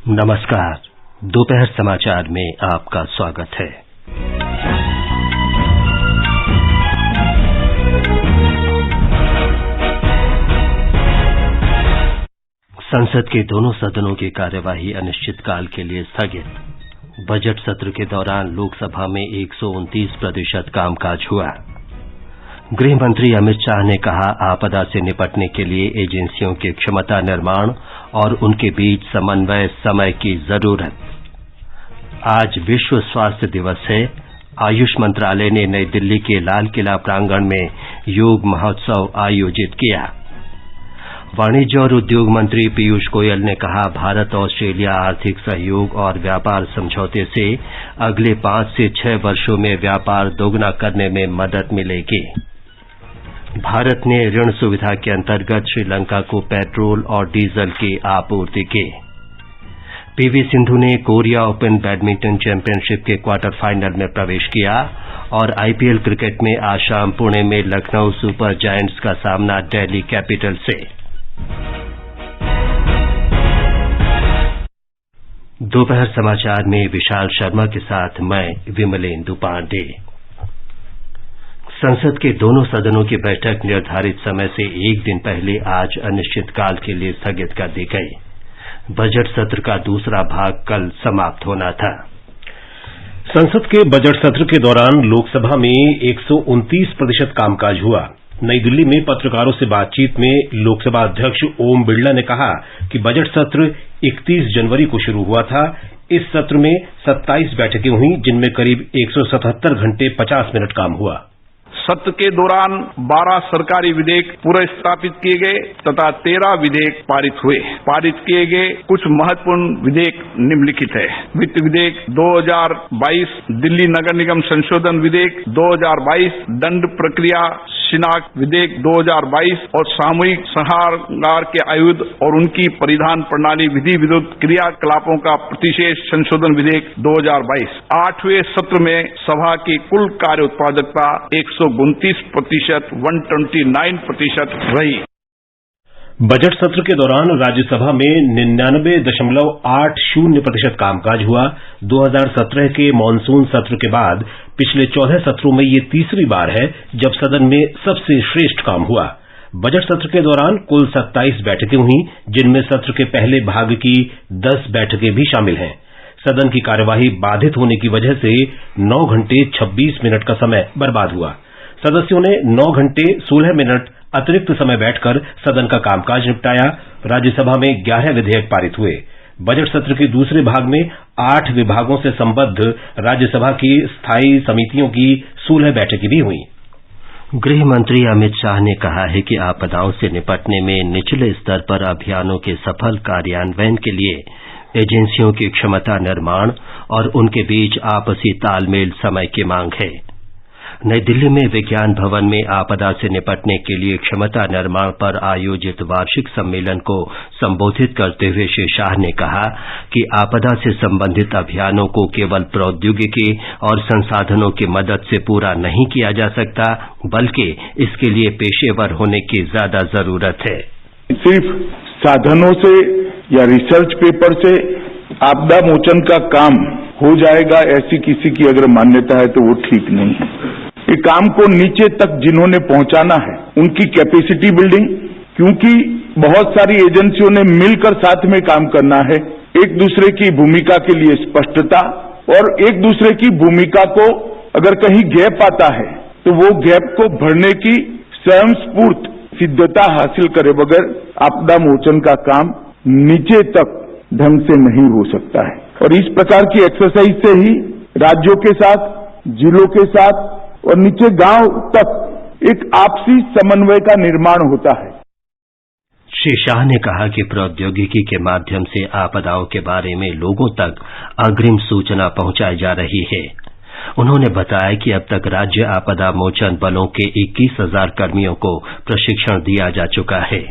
नमस्कार। दोपहर समाचार में आपका स्वागत है। संसद के दोनों सदनों की कार्यवाही अनिश्चितकाल के लिए स्थगित। बजट सत्र के दौरान लोकसभा में 129% कामकाज हुआ। गृह मंत्री अमित शाह ने कहा, आपदा से निपटने के लिए एजेंसियों की क्षमता निर्माण और उनके बीच समन्वय समय की जरूरत। आज विश्व स्वास्थ्य दिवस है। आयुष मंत्रालय ने नई दिल्ली के लाल किला प्रांगण में योग महोत्सव आयोजित किया। वाणिज्य और उद्योग मंत्री पीयूष गोयल ने कहा, भारत ऑस्ट्रेलिया आर्थिक सहयोग और व्यापार समझौते से अगले 5 से 6 वर्षों में व्यापार दोगुना करने में मदद मिलेगी। भारत ने ऋण सुविधा के अंतर्गत श्रीलंका को पेट्रोल और डीजल की आपूर्ति की। पीवी सिंधु ने कोरिया ओपन बैडमिंटन चैंपियनशिप के क्वार्टर फाइनल में प्रवेश किया और आईपीएल क्रिकेट में आज शाम पुणे में लखनऊ सुपर जायंट्स का सामना दिल्ली कैपिटल से। दोपहर समाचार में विशाल शर्मा के साथ मैं विमलेंदु पांडे। संसद के दोनों सदनों की बैठक निर्धारित समय से एक दिन पहले आज अनिश्चितकाल के लिए स्थगित कर दी गई। बजट सत्र का दूसरा भाग कल समाप्त होना था। संसद के बजट सत्र के दौरान लोकसभा में 129% कामकाज हुआ। नई दिल्ली में पत्रकारों से बातचीत में लोकसभा अध्यक्ष ओम बिरला ने कहा कि बजट सत्र 31 जनवरी को शुरू हुआ था। इस सत्र में 27 बैठकें हुई, जिनमें करीब 177 घंटे 50 मिनट काम हुआ। सत्र के दौरान 12 सरकारी विधेयक पुनर्स्थापित किए गए तथा 13 विधेयक पारित हुए। पारित किए गए कुछ महत्वपूर्ण विधेयक निम्नलिखित है। वित्त विधेयक 2022, दिल्ली नगर निगम संशोधन विधेयक 2022, दंड प्रक्रिया शिनाख्त विधेयक 2022 और सामूहिक संहार के आयुध और उनकी परिधान प्रणाली विधि विरुद्ध क्रियाकलापों का प्रतिशेष संशोधन विधेयक 2022। 8वें सत्र में सभा की कुल कार्य उत्पादकता 129%, 129% रही। बजट सत्र के दौरान राज्यसभा में 99.80% कामकाज हुआ। 2017 के मानसून सत्र के बाद पिछले 14 सत्रों में ये तीसरी बार है जब सदन में सबसे श्रेष्ठ काम हुआ। बजट सत्र के दौरान कुल 27 बैठकें हुई, जिनमें सत्र के पहले भाग की 10 बैठकें भी शामिल हैं। सदन की कार्यवाही बाधित होने की वजह से 9 घंटे 26 मिनट का समय बर्बाद हुआ। सदस्यों ने 9 घंटे 16 मिनट अतिरिक्त समय बैठकर सदन का कामकाज निपटाया। राज्यसभा में 11 विधेयक पारित हुए। बजट सत्र के दूसरे भाग में 8 विभागों से संबद्ध राज्यसभा की स्थायी समितियों की 16 बैठकें भी हुई। गृह मंत्री अमित शाह ने कहा है कि आपदाओं से निपटने में निचले स्तर पर अभियानों के सफल कार्यान्वयन के लिए एजेंसियों की क्षमता निर्माण और उनके बीच आपसी तालमेल समय की मांग है। नई दिल्ली में विज्ञान भवन में आपदा से निपटने के लिए क्षमता निर्माण पर आयोजित वार्षिक सम्मेलन को संबोधित करते हुए श्री शाह ने कहा कि आपदा से संबंधित अभियानों को केवल प्रौद्योगिकी और संसाधनों की मदद से पूरा नहीं किया जा सकता, बल्कि इसके लिए पेशेवर होने की ज्यादा जरूरत है। सिर्फ साधनों से या रिसर्च पेपर से आपदा मोचन का काम हो जाएगा, ऐसी किसी की अगर मान्यता है तो वो ठीक नहीं है। ये काम को नीचे तक जिन्होंने पहुंचाना है उनकी कैपेसिटी बिल्डिंग, क्योंकि बहुत सारी एजेंसियों ने मिलकर साथ में काम करना है। एक दूसरे की भूमिका के लिए स्पष्टता और एक दूसरे की भूमिका को अगर कहीं गैप आता है तो वो गैप को भरने की स्वयं स्फूर्त सिद्धता हासिल करे बगैर आपदा मोचन का काम नीचे तक ढंग से नहीं हो सकता है। और इस प्रकार की एक्सरसाइज से ही राज्यों के साथ, जिलों के साथ और नीचे गांव तक एक आपसी समन्वय का निर्माण होता है। श्री शाह ने कहा कि प्रौद्योगिकी के माध्यम से आपदाओं के बारे में लोगों तक अग्रिम सूचना पहुंचाई जा रही है। उन्होंने बताया कि अब तक राज्य आपदा मोचन बलों के 21,000 कर्मियों को प्रशिक्षण दिया जा चुका है।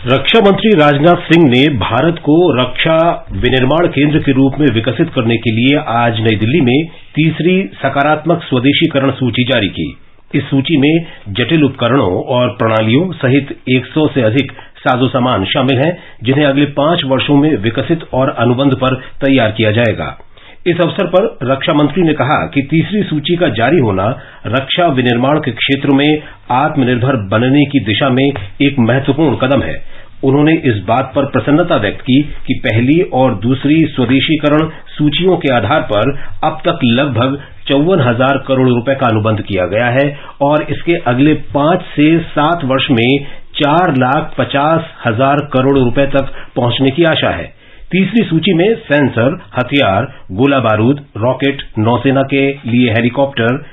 रक्षा मंत्री राजनाथ सिंह ने भारत को रक्षा विनिर्माण केंद्र के रूप में विकसित करने के लिए आज नई दिल्ली में तीसरी सकारात्मक स्वदेशीकरण सूची जारी की। इस सूची में जटिल उपकरणों और प्रणालियों सहित 100 से अधिक साजो सामान शामिल हैं जिन्हें अगले 5 वर्षों में विकसित और अनुबंध पर तैयार किया जाएगा। इस अवसर पर रक्षा मंत्री ने कहा कि तीसरी सूची का जारी होना रक्षा विनिर्माण के क्षेत्र में आत्मनिर्भर बनने की दिशा में एक महत्वपूर्ण कदम है। उन्होंने इस बात पर प्रसन्नता व्यक्त की कि पहली और दूसरी स्वदेशीकरण सूचियों के आधार पर अब तक लगभग 54,000 करोड़ रुपए का अनुबंध किया गया है और इसके अगले 5 से 7 वर्ष में 4,50,000 करोड़ रुपए तक पहुंचने की आशा है। तीसरी सूची में सेंसर, हथियार, गोला बारूद, रॉकेट, नौसेना के लिए हेलीकॉप्टर,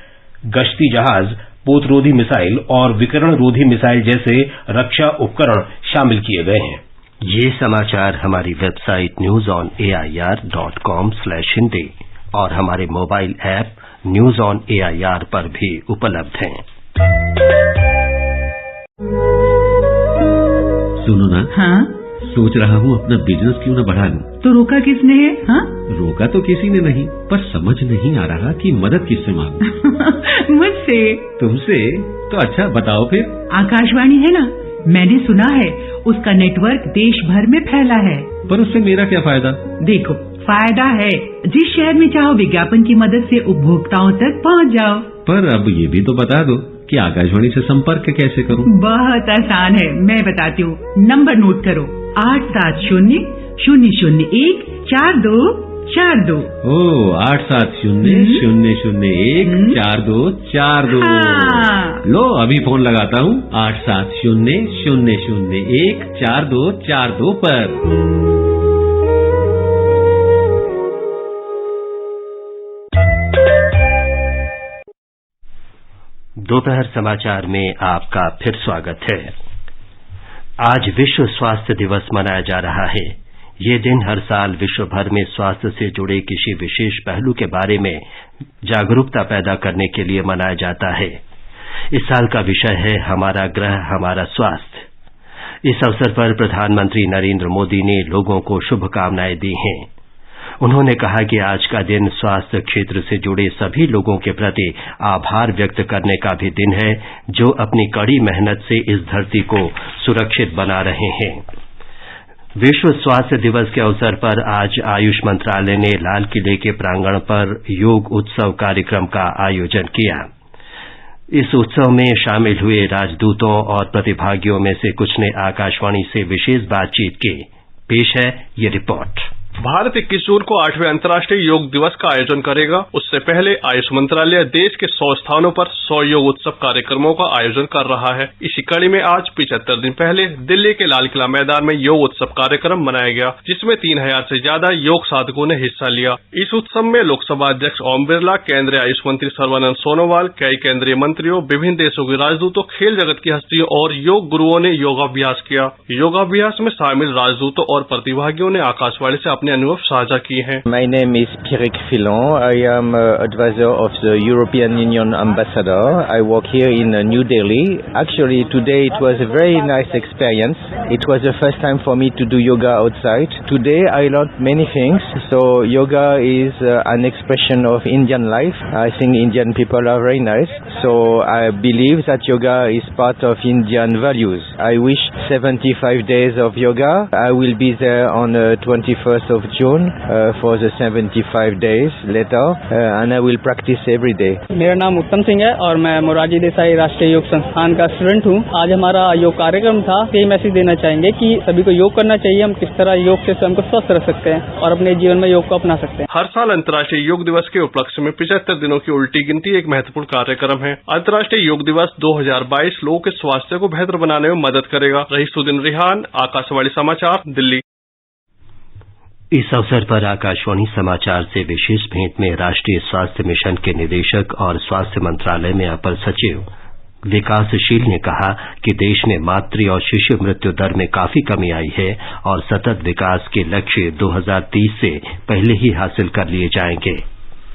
गश्ती जहाज, पोतरोधी मिसाइल और विकिरण रोधी मिसाइल जैसे रक्षा उपकरण शामिल किए गए हैं। ये समाचार हमारी वेबसाइट newsonair.com/hindi और हमारे mobile app news on AIR पर भी उपलब्ध हैं। सुनो ना, हाँ? सोच रहा हूँ अपना बिजनेस क्यों न बढ़ा लूं। तो रोका किसने है? हाँ? रोका तो किसी ने नहीं, पर समझ नहीं आ रहा कि मदद किससे मांगूं। मुझसे। तुमसे? तो अच्छा बताओ फिर। आकाशवाणी है ना, मैंने सुना है उसका नेटवर्क देश भर में फैला है। पर उससे मेरा क्या फायदा? देखो, फायदा है, जिस शहर में चाहो विज्ञापन की मदद से उपभोक्ताओं तक पहुंच जाओ। पर अब ये भी तो बता दो कि आकाशवाणी से संपर्क कैसे करूं? बहुत आसान है, मैं बताती हूँ। नंबर नोट करो, 870-001-4242। ओ 870-001-4242। हाँ। लो अभी फोन लगाता हूँ 870-001-4242 पर। दोपहर समाचार में आपका फिर स्वागत है। आज विश्व स्वास्थ्य दिवस मनाया जा रहा है। ये दिन हर साल विश्व भर में स्वास्थ्य से जुड़े किसी विशेष पहलू के बारे में जागरूकता पैदा करने के लिए मनाया जाता है। इस साल का विषय है हमारा ग्रह हमारा स्वास्थ्य। इस अवसर पर प्रधानमंत्री नरेंद्र मोदी ने लोगों को शुभकामनाएं दी हैं। उन्होंने कहा कि आज का दिन स्वास्थ्य क्षेत्र से जुड़े सभी लोगों के प्रति आभार व्यक्त करने का भी दिन है, जो अपनी कड़ी मेहनत से इस धरती को सुरक्षित बना रहे हैं। विश्व स्वास्थ्य दिवस के अवसर पर आज आयुष मंत्रालय ने लाल किले के प्रांगण पर योग उत्सव कार्यक्रम का आयोजन किया। इस उत्सव में शामिल हुए राजदूतों और प्रतिभागियों में से कुछ ने आकाशवाणी से विशेष बातचीत की। पेश है ये रिपोर्ट। भारत 21 जून को 8वें अंतर्राष्ट्रीय योग दिवस का आयोजन करेगा। उससे पहले आयुष मंत्रालय देश के 100 स्थानों पर 100 योग उत्सव कार्यक्रमों का आयोजन कर रहा है। इसी कड़ी में आज 75 दिन पहले दिल्ली के लाल किला मैदान में योग उत्सव कार्यक्रम मनाया गया, जिसमें 3000 से ज्यादा योग साधकों ने हिस्सा लिया। इस उत्सव में लोकसभा अध्यक्ष ओम बिरला, केंद्रीय आयुष मंत्री सर्बानंद सोनोवाल, कई केंद्रीय मंत्रियों, विभिन्न देशों के राजदूतों, खेल जगत की हस्तियों और योग गुरुओं ने योगाभ्यास किया। योगाभ्यास में शामिल राजदूतों और प्रतिभागियों ने आकाशवाणी से अनुभव साझा किए हैं। My name is Pierrick Fillon. I am advisor of the European Union ambassador. I work here in New Delhi. Actually, today it was a very nice experience. It was the first time for me to do yoga outside. Today I learned many things. So yoga is an expression of Indian life. I think Indian people are very nice. So I believe that yoga is part of Indian values. I wish 75 days of yoga. I will be there on 21st of June for the 75 days later and I will practice every day. मेरा नाम उत्तम सिंह है और मैं मोरारजी देसाई राष्ट्रीय योग संस्थान का स्टूडेंट हूँ। आज हमारा योग कार्यक्रम था। यही मैसेज देना चाहेंगे कि सभी को योग करना चाहिए। हम किस तरह योग से स्वयं को स्वस्थ रख सकते हैं और अपने जीवन में योग को अपना सकते हैं। हर साल अंतर्राष्ट्रीय योग दिवस के उपलक्ष्य में 75 दिनों की उल्टी गिनती एक महत्वपूर्ण कार्यक्रम है। अंतर्राष्ट्रीय योग दिवस 2022 लोगों के स्वास्थ्य को बेहतर बनाने में मदद करेगा। रहीसुद्दीन रिहान, आकाशवाणी समाचार, दिल्ली। इस अवसर पर आकाशवाणी समाचार से विशेष भेंट में राष्ट्रीय स्वास्थ्य मिशन के निदेशक और स्वास्थ्य मंत्रालय में अपर सचिव विकासशील ने कहा कि देश में मातृ और शिशु मृत्यु दर में काफी कमी आई है और सतत विकास के लक्ष्य 2030 से पहले ही हासिल कर लिए जाएंगे।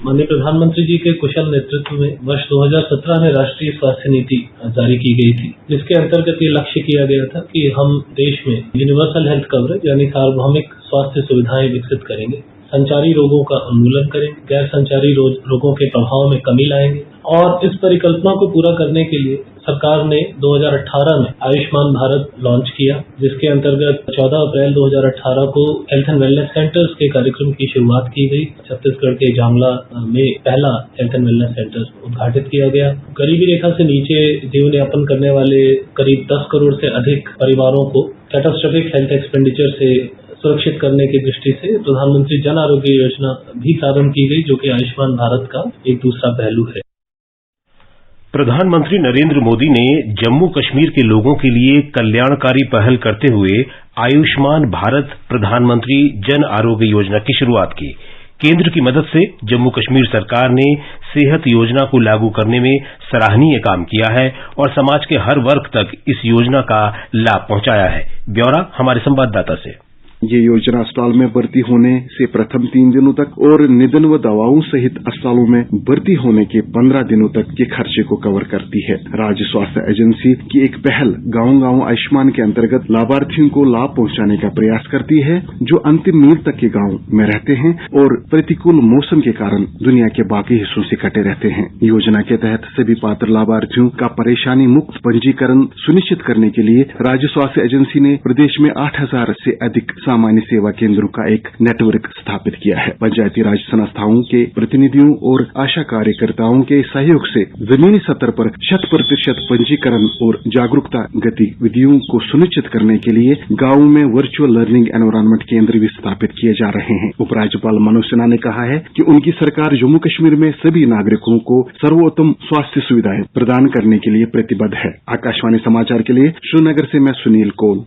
माननीय प्रधानमंत्री जी के कुशल नेतृत्व में वर्ष 2017 में राष्ट्रीय स्वास्थ्य नीति जारी की गई थी, जिसके अंतर्गत ये लक्ष्य किया गया था कि हम देश में यूनिवर्सल हेल्थ कवरेज यानी सार्वभौमिक स्वास्थ्य सुविधाएं विकसित करेंगे। संचारी रोगों का उन्मूलन करेंगे, गैर संचारी रोगों के प्रभाव में कमी लाएंगे। और इस परिकल्पना को पूरा करने के लिए सरकार ने 2018 में आयुष्मान भारत लॉन्च किया, जिसके अंतर्गत 14 अप्रैल 2018 को हेल्थ एंड वेलनेस सेंटर्स के कार्यक्रम की शुरुआत की गई। छत्तीसगढ़ के जांगला में पहला हेल्थ एंड वेलनेस सेंटर उद्घाटित किया गया। गरीबी रेखा से नीचे जीवन यापन करने वाले करीब 10 करोड़ से अधिक परिवारों को कैटास्ट्रोफिक हेल्थ एक्सपेंडिचर से सुरक्षित करने की दृष्टि से प्रधानमंत्री जन आरोग्य योजना भी प्रारंभ की गई, जो कि आयुष्मान भारत का एक दूसरा पहलू है। प्रधानमंत्री नरेंद्र मोदी ने जम्मू कश्मीर के लोगों के लिए कल्याणकारी पहल करते हुए आयुष्मान भारत प्रधानमंत्री जन आरोग्य योजना की शुरुआत की। केंद्र की मदद से जम्मू कश्मीर सरकार ने सेहत योजना को लागू करने में सराहनीय काम किया है और समाज के हर वर्ग तक इस योजना का लाभ पहुंचाया है। ब्यौरा हमारे संवाददाता से। ये योजना अस्पताल में भर्ती होने से प्रथम 3 दिनों तक और निदान व दवाओं सहित अस्पतालों में भर्ती होने के 15 दिनों तक के खर्चे को कवर करती है। राज्य स्वास्थ्य एजेंसी की एक पहल गांव-गांव आयुष्मान के अंतर्गत लाभार्थियों को लाभ पहुंचाने का प्रयास करती है, जो अंतिम मील तक के गांव में रहते हैं और प्रतिकूल मौसम के कारण दुनिया के बाकी हिस्सों से कटे रहते हैं। योजना के तहत सभी पात्र लाभार्थियों का परेशानी मुक्त पंजीकरण सुनिश्चित करने के लिए राज्य स्वास्थ्य एजेंसी ने प्रदेश में 8,000 से अधिक सामान्य सेवा केंद्रों का एक नेटवर्क स्थापित किया है। पंचायती राज संस्थाओं के प्रतिनिधियों और आशा कार्यकर्ताओं के सहयोग से जमीनी स्तर पर 100% पंजीकरण और जागरूकता गतिविधियों को सुनिश्चित करने के लिए गांवों में वर्चुअल लर्निंग एनवायरनमेंट केंद्र भी स्थापित किए जा रहे हैं। उपराज्यपाल मनोज सिन्हा ने कहा है कि उनकी सरकार जम्मू कश्मीर में सभी नागरिकों को सर्वोत्तम स्वास्थ्य सुविधाएं प्रदान करने के लिए प्रतिबद्ध है। आकाशवाणी समाचार के लिए श्रीनगर से मैं सुनील कौल।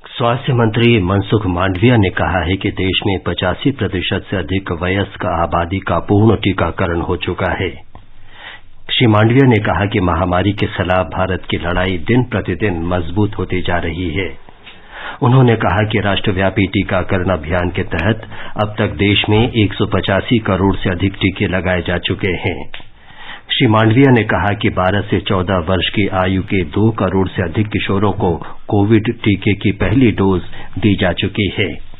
स्वास्थ्य मंत्री मनसुख मांडविया ने कहा है कि देश में 85% से अधिक वयस्क आबादी का पूर्ण टीकाकरण हो चुका है। श्री मांडविया ने कहा कि महामारी के खिलाफ भारत की लड़ाई दिन प्रतिदिन मजबूत होती जा रही है। उन्होंने कहा कि राष्ट्रव्यापी टीकाकरण अभियान के तहत अब तक देश में 185 करोड़ से अधिक टीके लगाए जा चुके हैं। श्री मांडविया ने कहा कि 12 से 14 वर्ष की आयु के 2 करोड़ से अधिक किशोरों को कोविड टीके की पहली डोज दी जा चुकी है।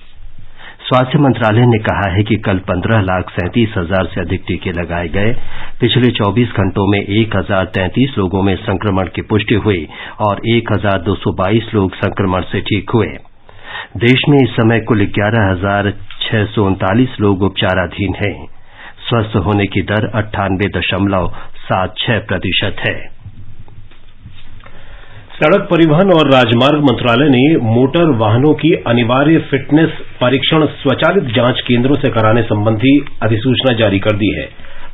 स्वास्थ्य मंत्रालय ने कहा है कि कल 15,37,000 से अधिक टीके लगाए गए। पिछले 24 घंटों में 1,033 लोगों में संक्रमण की पुष्टि हुई और 1,222 लोग संक्रमण से ठीक हुए। देश में इस समय कुल 11,639 लोग उपचाराधीन हैं। स्वस्थ होने की दर 98.76% है। सड़क परिवहन और राजमार्ग मंत्रालय ने मोटर वाहनों की अनिवार्य फिटनेस परीक्षण स्वचालित जांच केंद्रों से कराने संबंधी अधिसूचना जारी कर दी है।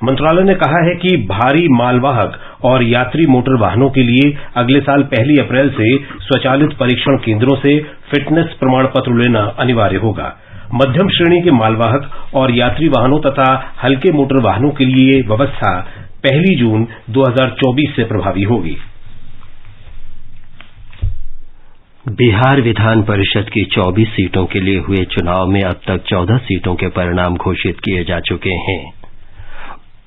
मंत्रालय ने कहा है कि भारी मालवाहक और यात्री मोटर वाहनों के लिए अगले साल 1 अप्रैल से स्वचालित परीक्षण केंद्रों से फिटनेस प्रमाण पत्र लेना अनिवार्य होगा। मध्यम श्रेणी के मालवाहक और यात्री वाहनों तथा हल्के मोटर वाहनों के लिए ये व्यवस्था 1 जून 2024 से प्रभावी होगी। बिहार विधान परिषद की 24 सीटों के लिए हुए चुनाव में अब तक 14 सीटों के परिणाम घोषित किए जा चुके हैं।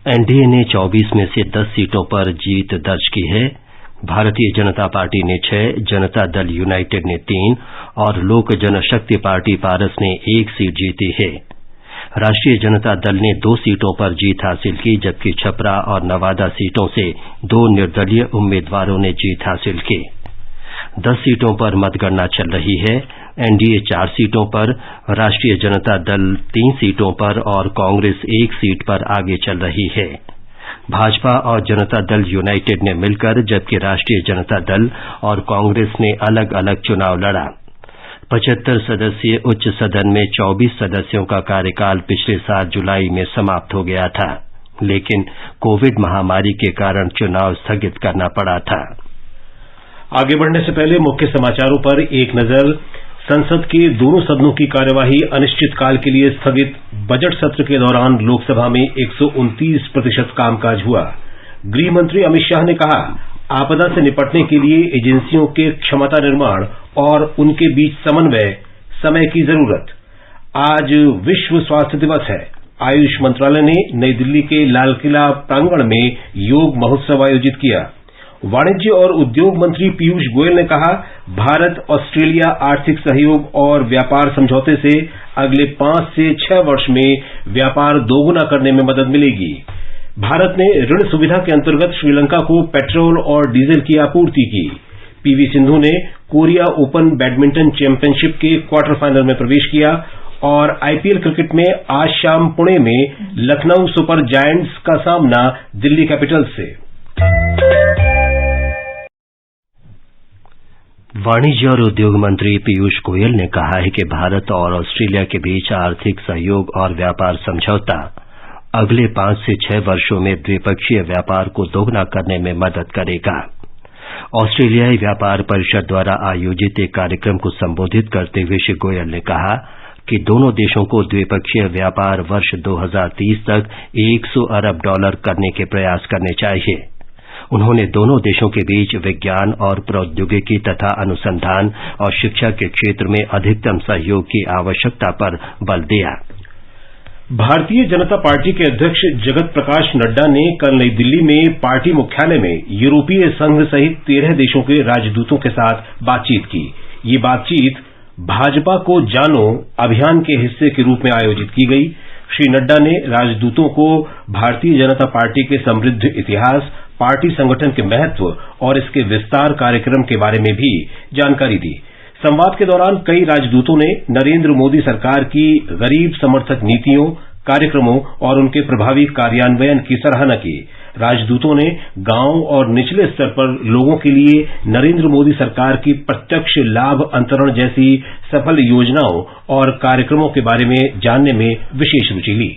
एनडीए ने 24 में से 10 सीटों पर जीत दर्ज की है। भारतीय जनता पार्टी ने 6, जनता दल यूनाइटेड ने 3 और लोक जनशक्ति पार्टी पारस ने 1 सीट जीती है। राष्ट्रीय जनता दल ने 2 सीटों पर जीत हासिल की, जबकि छपरा और नवादा सीटों से 2 निर्दलीय उम्मीदवारों ने जीत हासिल की। 10 सीटों पर मतगणना चल रही है। एनडीए 4 सीटों पर, राष्ट्रीय जनता दल 3 सीटों पर और कांग्रेस 1 सीट पर आगे चल रही है। भाजपा और जनता दल यूनाइटेड ने मिलकर, जबकि राष्ट्रीय जनता दल और कांग्रेस ने अलग अलग चुनाव लड़ा। 75 सदस्यीय उच्च सदन में 24 सदस्यों का कार्यकाल पिछले साल जुलाई में समाप्त हो गया था, लेकिन कोविड महामारी के कारण चुनाव स्थगित करना पड़ा था। आगे बढ़ने से पहले मुख्य समाचारों पर एक नजर। संसद के दोनों सदनों की कार्यवाही अनिश्चितकाल के लिए स्थगित। बजट सत्र के दौरान लोकसभा में 129% कामकाज हुआ। गृह मंत्री अमित शाह ने कहा, आपदा से निपटने के लिए एजेंसियों के क्षमता निर्माण और उनके बीच समन्वय समय की जरूरत। आज विश्व स्वास्थ्य दिवस है। आयुष मंत्रालय ने नई दिल्ली के लाल किला प्रांगण में योग महोत्सव आयोजित किया वाणिज्य और उद्योग मंत्री पीयूष गोयल ने कहा, भारत ऑस्ट्रेलिया आर्थिक सहयोग और व्यापार समझौते से अगले 5 से 6 वर्ष में व्यापार दोगुना करने में मदद मिलेगी। भारत ने ऋण सुविधा के अंतर्गत श्रीलंका को पेट्रोल और डीजल की आपूर्ति की। पीवी सिंधु ने कोरिया ओपन बैडमिंटन चैंपियनशिप के क्वार्टर फाइनल में प्रवेश किया और आईपीएल क्रिकेट में आज शाम पुणे में लखनऊ सुपर जायंट्स का सामना दिल्ली कैपिटल्स से। वाणिज्य और उद्योग मंत्री पीयूष गोयल ने कहा है कि भारत और ऑस्ट्रेलिया के बीच आर्थिक सहयोग और व्यापार समझौता अगले 5 से 6 वर्षों में द्विपक्षीय व्यापार को दोगुना करने में मदद करेगा। ऑस्ट्रेलियाई व्यापार परिषद द्वारा आयोजित एक कार्यक्रम को संबोधित करते हुए श्री गोयल ने कहा कि दोनों देशों को द्विपक्षीय व्यापार वर्ष 2030 तक $100 अरब करने के प्रयास करने चाहिए। उन्होंने दोनों देशों के बीच विज्ञान और प्रौद्योगिकी तथा अनुसंधान और शिक्षा के क्षेत्र में अधिकतम सहयोग की आवश्यकता पर बल दिया। भारतीय जनता पार्टी के अध्यक्ष जगत प्रकाश नड्डा ने कल नई दिल्ली में पार्टी मुख्यालय में यूरोपीय संघ सहित 13 देशों के राजदूतों के साथ बातचीत की। ये बातचीत भाजपा को जानो अभियान के हिस्से के रूप में आयोजित की गई। श्री नड्डा ने राजदूतों को भारतीय जनता पार्टी के समृद्ध इतिहास, पार्टी संगठन के महत्व और इसके विस्तार कार्यक्रम के बारे में भी जानकारी दी। संवाद के दौरान कई राजदूतों ने नरेंद्र मोदी सरकार की गरीब समर्थक नीतियों, कार्यक्रमों और उनके प्रभावी कार्यान्वयन की सराहना की। राजदूतों ने गांव और निचले स्तर पर लोगों के लिए नरेंद्र मोदी सरकार की प्रत्यक्ष लाभ अंतरण जैसी सफल योजनाओं और कार्यक्रमों के बारे में जानने में विशेष रुचि ली।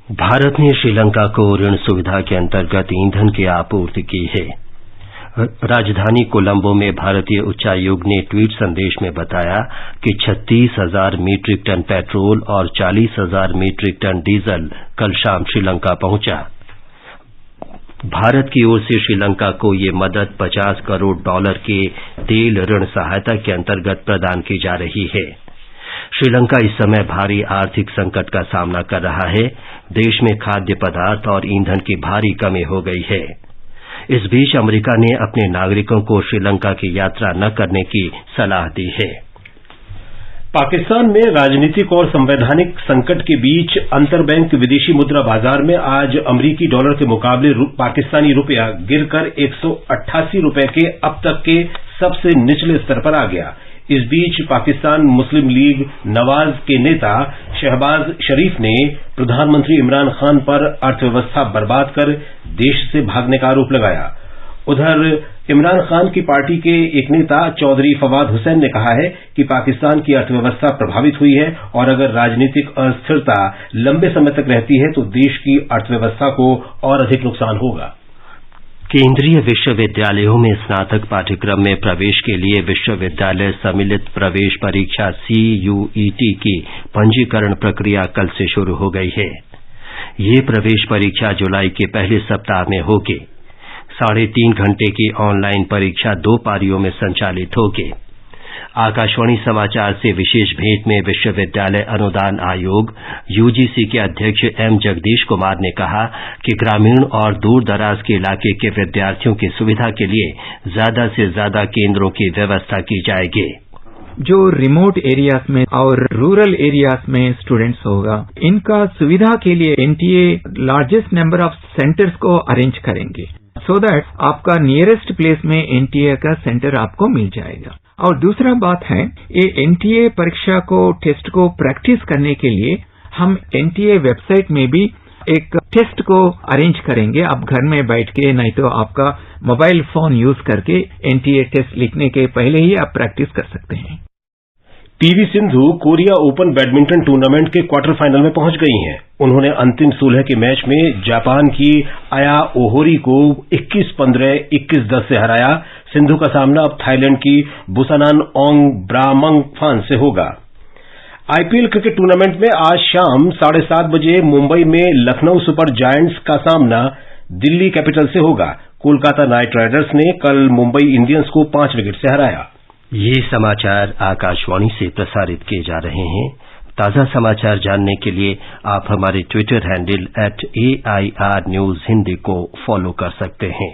भारत ने श्रीलंका को ऋण सुविधा के अंतर्गत ईंधन की आपूर्ति की है। राजधानी कोलंबो में भारतीय उच्चायोग ने ट्वीट संदेश में बताया कि 36,000 मीट्रिक टन पेट्रोल और 40,000 मीट्रिक टन डीजल कल शाम श्रीलंका पहुंचा। भारत की ओर से श्रीलंका को ये मदद $50 करोड़ के तेल ऋण सहायता के अंतर्गत प्रदान की जा रही है। श्रीलंका इस समय भारी आर्थिक संकट का सामना कर रहा है। देश में खाद्य पदार्थ और ईंधन की भारी कमी हो गई है। इस बीच अमेरिका ने अपने नागरिकों को श्रीलंका की यात्रा न करने की सलाह दी है। पाकिस्तान में राजनीतिक और संवैधानिक संकट के बीच अंतरबैंक विदेशी मुद्रा बाजार में आज अमेरिकी डॉलर के मुकाबले पाकिस्तानी रुपया गिरकर 188 रुपए के अब तक के सबसे निचले स्तर पर आ गया। इस बीच पाकिस्तान मुस्लिम लीग नवाज के नेता शहबाज शरीफ ने प्रधानमंत्री इमरान खान पर अर्थव्यवस्था बर्बाद कर देश से भागने का आरोप लगाया। उधर इमरान खान की पार्टी के एक नेता चौधरी फवाद हुसैन ने कहा है कि पाकिस्तान की अर्थव्यवस्था प्रभावित हुई है और अगर राजनीतिक अस्थिरता लंबे समय तक रहती है तो देश की अर्थव्यवस्था को और अधिक नुकसान होगा। केंद्रीय विश्वविद्यालयों में स्नातक पाठ्यक्रम में प्रवेश के लिए विश्वविद्यालय सम्मिलित प्रवेश परीक्षा CUET की पंजीकरण प्रक्रिया कल से शुरू हो गई है। ये प्रवेश परीक्षा जुलाई के पहले सप्ताह में होगी। 3.5 घंटे की ऑनलाइन परीक्षा 2 पारियों में संचालित होगी। आकाशवाणी समाचार से विशेष भेंट में विश्वविद्यालय अनुदान आयोग UGC के अध्यक्ष M जगदीश कुमार ने कहा कि ग्रामीण और दूर दराज के इलाके के विद्यार्थियों की सुविधा के लिए ज्यादा से ज्यादा केंद्रों की व्यवस्था की जाएगी। जो रिमोट एरियाज में और रूरल एरियाज में स्टूडेंट्स होगा, इनका सुविधा के लिए NTA largest number of centres को अरेंज करेंगे सो दैट आपका नियरेस्ट प्लेस में NTA का सेंटर आपको मिल जाएगा। और दूसरा बात है, ये NTA परीक्षा को टेस्ट को प्रैक्टिस करने के लिए हम NTA वेबसाइट में भी एक टेस्ट को अरेंज करेंगे। आप घर में बैठ के नहीं तो आपका मोबाइल फोन यूज करके NTA टेस्ट लिखने के पहले ही आप प्रैक्टिस कर सकते हैं। PV Sindhu Korea open badminton tournament के क्वार्टर फाइनल में पहुंच गई हैं। उन्होंने अंतिम 16 के मैच में जापान की आया ओहोरी को 21-15, 21-10 से हराया। सिंधु का सामना अब थाईलैंड की बुसानान ओंग ब्रामंगफान से होगा। आईपीएल क्रिकेट टूर्नामेंट में आज शाम 7:30 बजे मुंबई में लखनऊ सुपर जायंट्स का सामना दिल्ली कैपिटल से होगा। कोलकाता नाइट राइडर्स ने कल मुंबई इंडियंस को 5 विकेट से हराया। ये समाचार आकाशवाणी से प्रसारित किए जा रहे हैं। ताजा समाचार जानने के लिए आप हमारे Twitter handle @AIR News Hindi को फॉलो कर सकते हैं।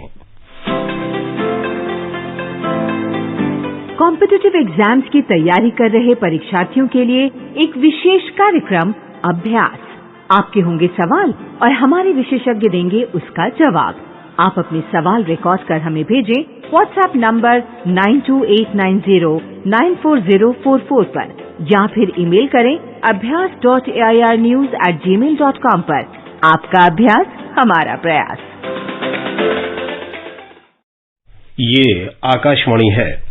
कॉम्पिटिटिव एग्जाम्स की तैयारी कर रहे परीक्षार्थियों के लिए एक विशेष कार्यक्रम अभ्यास। आपके होंगे सवाल और हमारे विशेषज्ञ देंगे उसका जवाब। आप अपने सवाल रिकॉर्ड कर हमें भेजें व्हाट्सएप नंबर 9289094044 पर या फिर ईमेल करें abhyas.airnews@gmail.com पर। आपका अभ्यास हमारा प्रयास। ये आकाशवाणी है।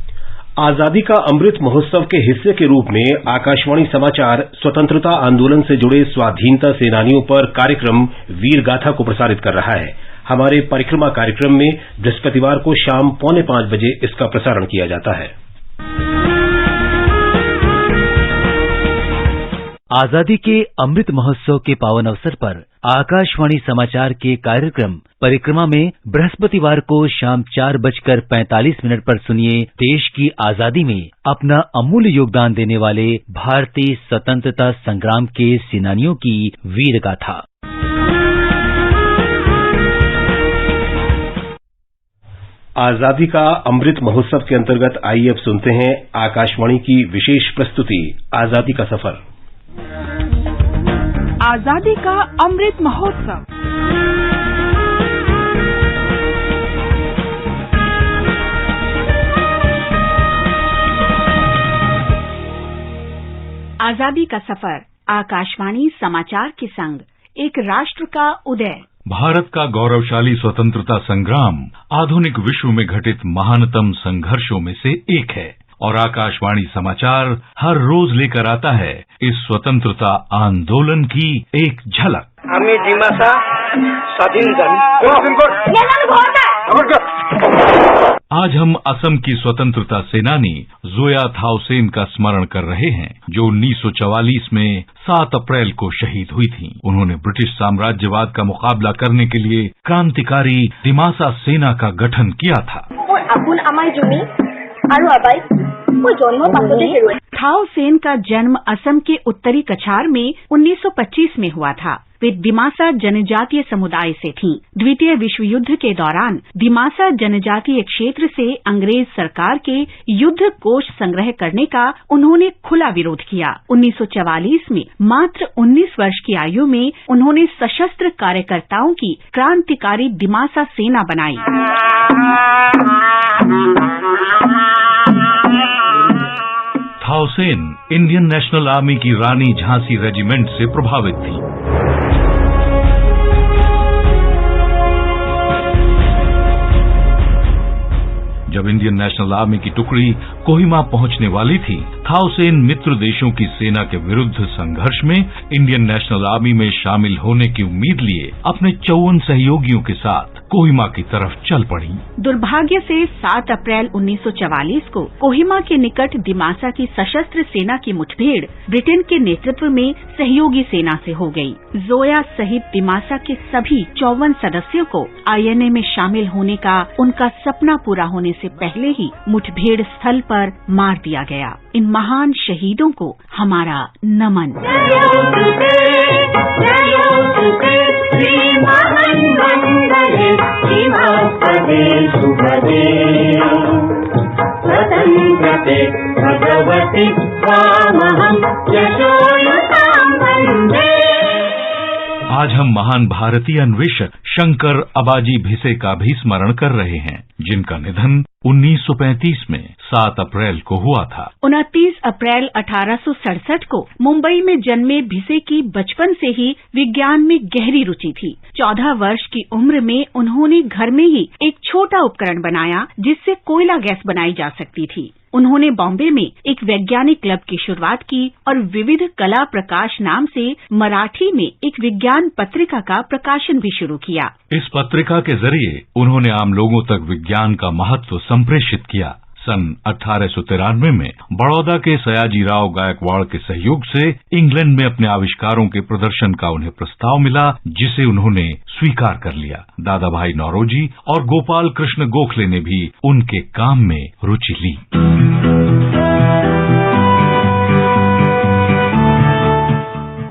आजादी का अमृत महोत्सव के हिस्से के रूप में आकाशवाणी समाचार स्वतंत्रता आंदोलन से जुड़े स्वाधीनता सेनानियों पर कार्यक्रम वीर गाथा को प्रसारित कर रहा है। हमारे परिक्रमा कार्यक्रम में बृहस्पतिवार को शाम 4:45 बजे इसका प्रसारण किया जाता है। आजादी के अमृत महोत्सव के पावन अवसर पर आकाशवाणी समाचार के कार्यक्रम परिक्रमा में बृहस्पतिवार को शाम 4:45 पर सुनिए देश की आजादी में अपना अमूल्य योगदान देने वाले भारतीय स्वतंत्रता संग्राम के सेनानियों की वीर गाथा। आजादी का अमृत महोत्सव के अंतर्गत आइए अब सुनते हैं आकाशवाणी की विशेष प्रस्तुति आजादी का सफर। आजादी का अमृत महोत्सव। आजादी का सफर आकाशवाणी समाचार के संग एक राष्ट्र का उदय। भारत का गौरवशाली स्वतंत्रता संग्राम आधुनिक विश्व में घटित महानतम संघर्षों में से एक है और आकाशवाणी समाचार हर रोज लेकर आता है इस स्वतंत्रता आंदोलन की एक झलक। आज हम असम की स्वतंत्रता सेनानी जोया थाउसेन का स्मरण कर रहे हैं, जो 1944 में 7 अप्रैल को शहीद हुई थीं। उन्होंने ब्रिटिश साम्राज्यवाद का मुकाबला करने के लिए क्रांतिकारी दिमासा सेना का गठन किया था। थाउसेन का जन्म असम के उत्तरी कछार में 1925 में हुआ था। वे दिमासा जनजातीय समुदाय से थीं। द्वितीय विश्व युद्ध के दौरान दिमासा जनजातीय क्षेत्र से अंग्रेज सरकार के युद्ध कोष संग्रह करने का उन्होंने खुला विरोध किया। 1944 में मात्र 19 वर्ष की आयु में उन्होंने सशस्त्र कार्यकर्ताओं की क्रांतिकारी दिमासा सेना बनाई। थाउसेन इंडियन नेशनल आर्मी की रानी झांसी रेजिमेंट से प्रभावित थी। जब इंडियन नेशनल आर्मी की टुकड़ी कोहिमा पहुंचने वाली थी, थाउसेन मित्र देशों की सेना के विरुद्ध संघर्ष में इंडियन नेशनल आर्मी में शामिल होने की उम्मीद लिए अपने 54 सहयोगियों के साथ कोहिमा की तरफ चल पड़ी। दुर्भाग्य से 7 अप्रैल 1944 को कोहिमा के निकट दिमासा की सशस्त्र सेना की मुठभेड़ ब्रिटेन के नेतृत्व में सहयोगी सेना से हो गई। जोया सहित दिमासा के सभी 54 सदस्यों को आईएनए में शामिल होने का उनका सपना पूरा होने से पहले ही मुठभेड़ स्थल पर मार दिया गया। इन महान शहीदों को हमारा नमन। स्वतंत्रते भगवति स्वामहं यशोयुतां वन्दे। आज हम महान भारतीय अन्वेषक शंकर अबाजी भिसे का भी स्मरण कर रहे हैं, जिनका निधन 1935 में 7 अप्रैल को हुआ था। 29 अप्रैल 1867 को मुंबई में जन्मे भिसे की बचपन से ही विज्ञान में गहरी रुचि थी। 14 वर्ष की उम्र में उन्होंने घर में ही एक छोटा उपकरण बनाया जिससे कोयला गैस बनाई जा सकती थी। उन्होंने बॉम्बे में एक वैज्ञानिक क्लब की शुरुआत की और विविध कला प्रकाश नाम से मराठी में एक विज्ञान पत्रिका का प्रकाशन भी शुरू किया। इस पत्रिका के जरिए उन्होंने आम लोगों तक विज्ञान का महत्व संप्रेषित किया। सन 1893 में बड़ौदा के सयाजी राव गायकवाड़ के सहयोग से इंग्लैंड में अपने आविष्कारों के प्रदर्शन का उन्हें प्रस्ताव मिला, जिसे उन्होंने स्वीकार कर लिया। दादा भाई नौरोजी और गोपाल कृष्ण गोखले ने भी उनके काम में रुचि ली।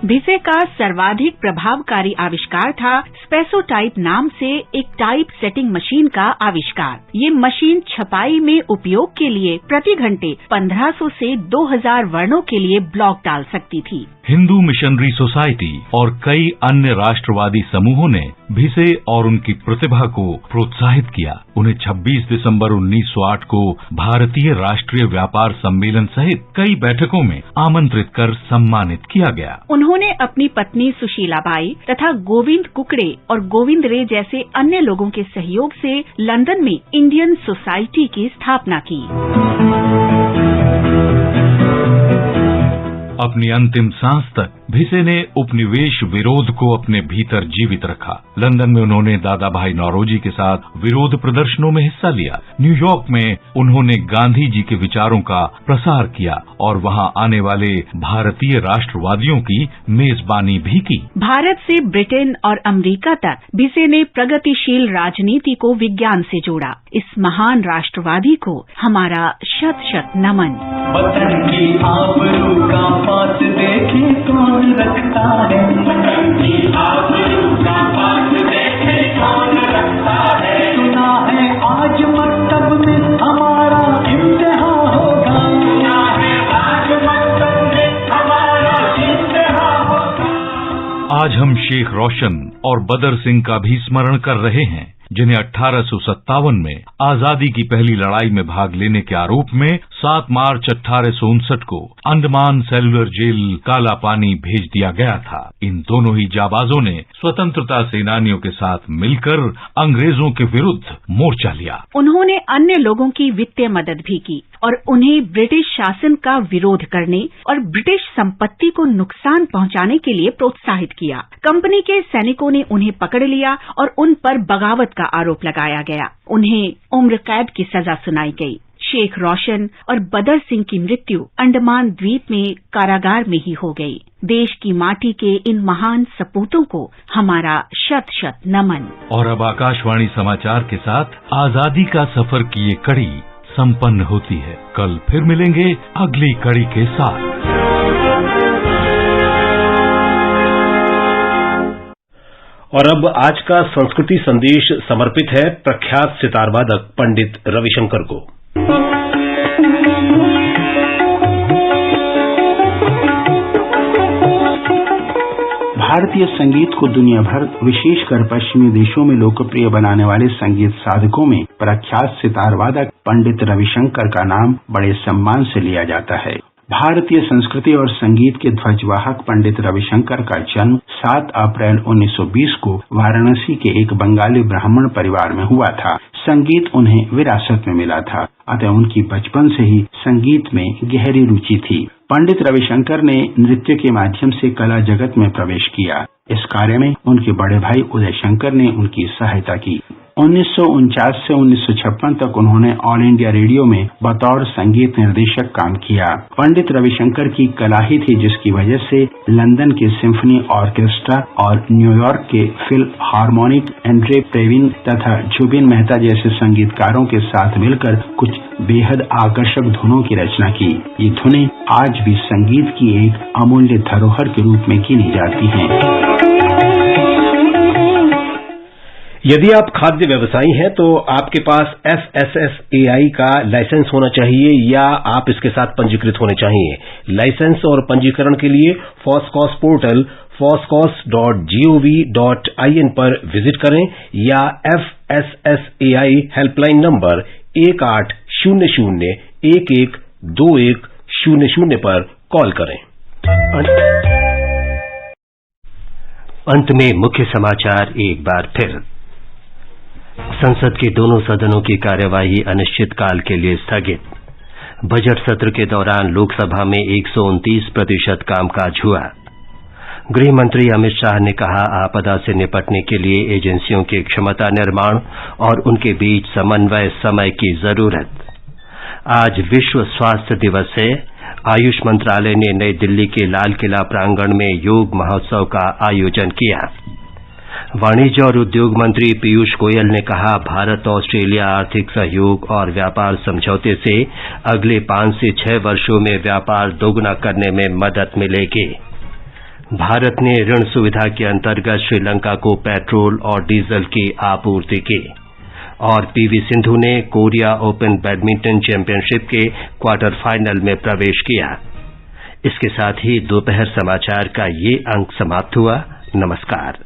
भिसे का सर्वाधिक प्रभावकारी आविष्कार था स्पेसोटाइप नाम से एक टाइप सेटिंग मशीन का आविष्कार। ये मशीन छपाई में उपयोग के लिए प्रति घंटे 1500 से 2000 वर्णों के लिए ब्लॉक डाल सकती थी। हिंदू मिशनरी सोसाइटी और कई अन्य राष्ट्रवादी समूहों ने भिसे और उनकी प्रतिभा को प्रोत्साहित किया। उन्हें 26 दिसंबर 1908 को भारतीय राष्ट्रीय व्यापार सम्मेलन सहित कई बैठकों में आमंत्रित कर सम्मानित किया गया। उन्होंने अपनी पत्नी सुशीलाबाई तथा गोविंद कुकड़े और गोविंद रे जैसे अन्य लोगों के सहयोग से लंदन में इंडियन सोसाइटी की स्थापना की। अपनी अंतिम सांस तक भिसे ने उपनिवेश विरोध को अपने भीतर जीवित रखा। लंदन में उन्होंने दादा भाई नौरोजी के साथ विरोध प्रदर्शनों में हिस्सा लिया। न्यूयॉर्क में उन्होंने गांधी जी के विचारों का प्रसार किया और वहां आने वाले भारतीय राष्ट्रवादियों की मेजबानी भी की। भारत से ब्रिटेन और अमेरिका तक भिसे ने प्रगतिशील राजनीति को विज्ञान से जोड़ा। इस महान राष्ट्रवादी को हमारा शत शत नमन। वतन की आबरू का पास देखे कौन रखता है, वतन की आबरू का पास देखे कौन रखता है। सुना है आज मकतब में हमारा इम्तिहान होगा, सुना है आज मकतब में हमारा इम्तिहान होगा। आज हम शेख रोशन और बदर सिंह का भी स्मरण कर रहे हैं, जिन्हें 1857 में आजादी की पहली लड़ाई में भाग लेने के आरोप में 7 मार्च 1859 को अंडमान सेलुलर जेल काला पानी भेज दिया गया था। इन दोनों ही जाबाजों ने स्वतंत्रता सेनानियों के साथ मिलकर अंग्रेजों के विरुद्ध मोर्चा लिया। उन्होंने अन्य लोगों की वित्तीय मदद भी की और उन्हें ब्रिटिश शासन का विरोध करने और ब्रिटिश संपत्ति को नुकसान पहुंचाने के लिए प्रोत्साहित किया। कंपनी के सैनिकों ने उन्हें पकड़ लिया और उन पर बगावत का आरोप लगाया गया। उन्हें उम्र कैद की सजा सुनाई गई। शेख रोशन और बदर सिंह की मृत्यु अंडमान द्वीप में कारागार में ही हो गई। देश की माटी के इन महान सपूतों को हमारा शत शत नमन। और अब आकाशवाणी समाचार के साथ आजादी का सफर की ये कड़ी संपन्न होती है। कल फिर मिलेंगे अगली कड़ी के साथ। और अब आज का संस्कृति संदेश समर्पित है प्रख्यात सितार वादक पंडित रविशंकर को। भारतीय संगीत को दुनिया भर विशेषकर पश्चिमी देशों में लोकप्रिय बनाने वाले संगीत साधकों में प्रख्यात सितार वादक पंडित रविशंकर का नाम बड़े सम्मान से लिया जाता है। भारतीय संस्कृति और संगीत के ध्वजवाहक पंडित रविशंकर का जन्म 7 अप्रैल 1920 को वाराणसी के एक बंगाली ब्राह्मण परिवार में हुआ था। संगीत उन्हें विरासत में मिला था, अतः उनकी बचपन से ही संगीत में गहरी रुचि थी। पंडित रविशंकर ने नृत्य के माध्यम से कला जगत में प्रवेश किया। इस कार्य में उनके बड़े भाई उदय शंकर ने उनकी सहायता की। 1949 से 1956 तक उन्होंने ऑल इंडिया रेडियो में बतौर संगीत निर्देशक काम किया। पंडित रविशंकर की कला ही थी जिसकी वजह से लंदन के सिम्फनी ऑर्केस्ट्रा और न्यूयॉर्क के फिल हार्मोनिक एंड्रे प्रेविन तथा जुबिन मेहता जैसे संगीतकारों के साथ मिलकर कुछ बेहद आकर्षक धुनों की रचना की। ये धुनें आज भी संगीत की एक अमूल्य धरोहर के रूप में गिनी जाती हैं। यदि आप खाद्य व्यवसायी हैं तो आपके पास FSSAI का लाइसेंस होना चाहिए या आप इसके साथ पंजीकृत होने चाहिए। लाइसेंस और पंजीकरण के लिए फॉसकॉस पोर्टल foscos.gov.in पर विजिट करें या FSSAI हेल्पलाइन नंबर 1800112100 पर कॉल करें। अंत में मुख्य समाचार एक बार फिर। संसद के दोनों सदनों की कार्यवाही अनिश्चितकाल के लिए स्थगित। बजट सत्र के दौरान लोकसभा में 129% कामकाज हुआ। गृह मंत्री अमित शाह ने कहा, आपदा से निपटने के लिए एजेंसियों की क्षमता निर्माण और उनके बीच समन्वय समय की जरूरत। आज विश्व स्वास्थ्य दिवस है। आयुष मंत्रालय ने नई दिल्ली के लाल किला प्रांगण में योग महोत्सव का आयोजन किया। वाणिज्य और उद्योग मंत्री पीयूष गोयल ने कहा, भारत ऑस्ट्रेलिया आर्थिक सहयोग और व्यापार समझौते से अगले 5 से 6 वर्षों में व्यापार दोगुना करने में मदद मिलेगी। भारत ने ऋण सुविधा के अंतर्गत श्रीलंका को पेट्रोल और डीजल की आपूर्ति की। और पीवी सिंधु ने कोरिया ओपन बैडमिंटन चैंपियनशिप के क्वार्टर फाइनल में प्रवेश किया। इसके साथ ही दोपहर समाचार का ये अंक समाप्त हुआ। नमस्कार।